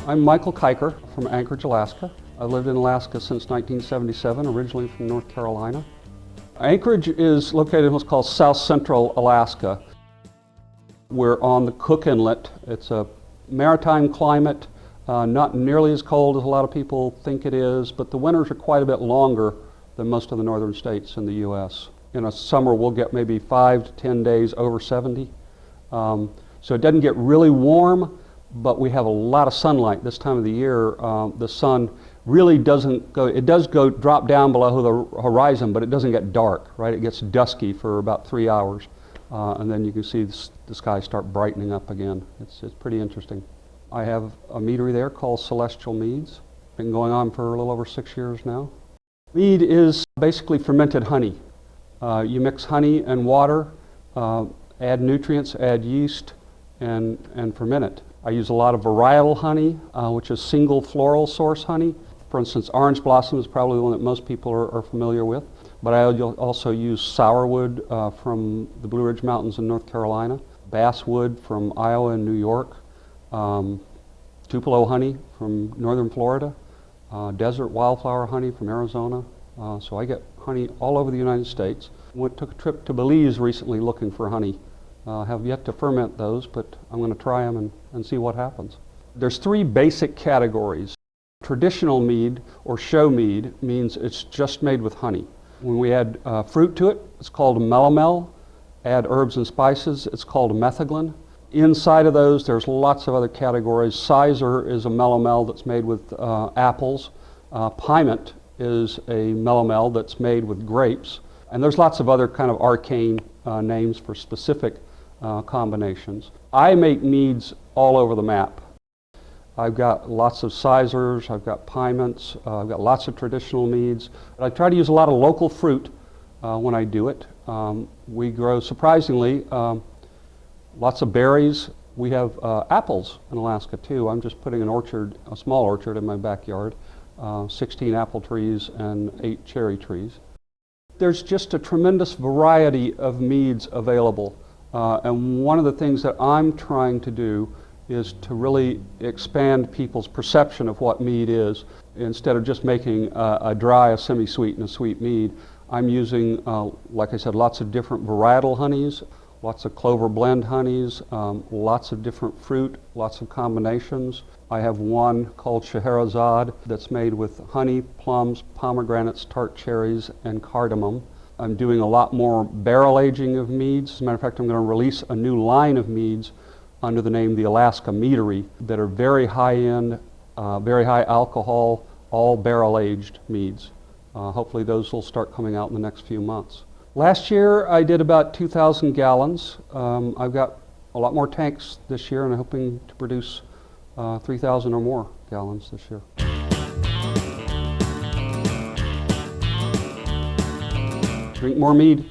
I'm Michael Kiker from Anchorage, Alaska. I've lived in Alaska since 1977, originally from North Carolina. Anchorage is located in what's called South Central Alaska. We're on the Cook Inlet. It's a maritime climate, not nearly as cold as a lot of people think it is, but the winters are quite a bit longer than most of the northern states in the U.S. In a summer, we'll get maybe 5 to 10 days over 70. So it doesn't get really warm, but we have a lot of sunlight this time of the year. The sun really doesn't go, it does go drop down below the horizon, but it doesn't get dark, right? It gets dusky for about 3 hours, and then you can see the sky start brightening up again. It's pretty interesting. I have a meadery there called Celestial Meads. Been going on for a little over 6 years now. Mead is basically fermented honey. You mix honey and water, add nutrients, add yeast, and ferment it. I use a lot of varietal honey, which is single floral source honey. For instance, orange blossom is probably the one that most people are familiar with. But I also use sourwood from the Blue Ridge Mountains in North Carolina, basswood from Iowa and New York, Tupelo honey from northern Florida, desert wildflower honey from Arizona. So I get honey all over the United States. Took a trip to Belize recently looking for honey. Have yet to ferment those, but I'm going to try them and see what happens. There's 3 basic categories. Traditional mead or show mead means it's just made with honey. When we add fruit to it, it's called a melomel. Add herbs and spices, it's called a metheglin. Inside of those, there's lots of other categories. Sizer is a melomel that's made with apples. Piment is a melomel that's made with grapes. And there's lots of other kind of arcane names for specific combinations. I make meads all over the map. I've got lots of sizers, I've got piments, I've got lots of traditional meads. I try to use a lot of local fruit when I do it. We grow, surprisingly, lots of berries. We have apples in Alaska too. I'm just putting an orchard, a small orchard in my backyard, 16 apple trees and 8 cherry trees. There's just a tremendous variety of meads available. And one of the things that I'm trying to do is to really expand people's perception of what mead is. Instead of just making a dry, a semi-sweet, and a sweet mead, I'm using, like I said, lots of different varietal honeys, lots of clover blend honeys, lots of different fruit, lots of combinations. I have one called Scheherazade that's made with honey, plums, pomegranates, tart cherries, and cardamom. I'm doing a lot more barrel aging of meads. As a matter of fact, I'm going to release a new line of meads under the name the Alaska Meadery that are very high-end, very high alcohol, all barrel-aged meads. Hopefully those will start coming out in the next few months. Last year I did about 2,000 gallons. I've got a lot more tanks this year and I'm hoping to produce 3,000 or more gallons this year. Drink more mead.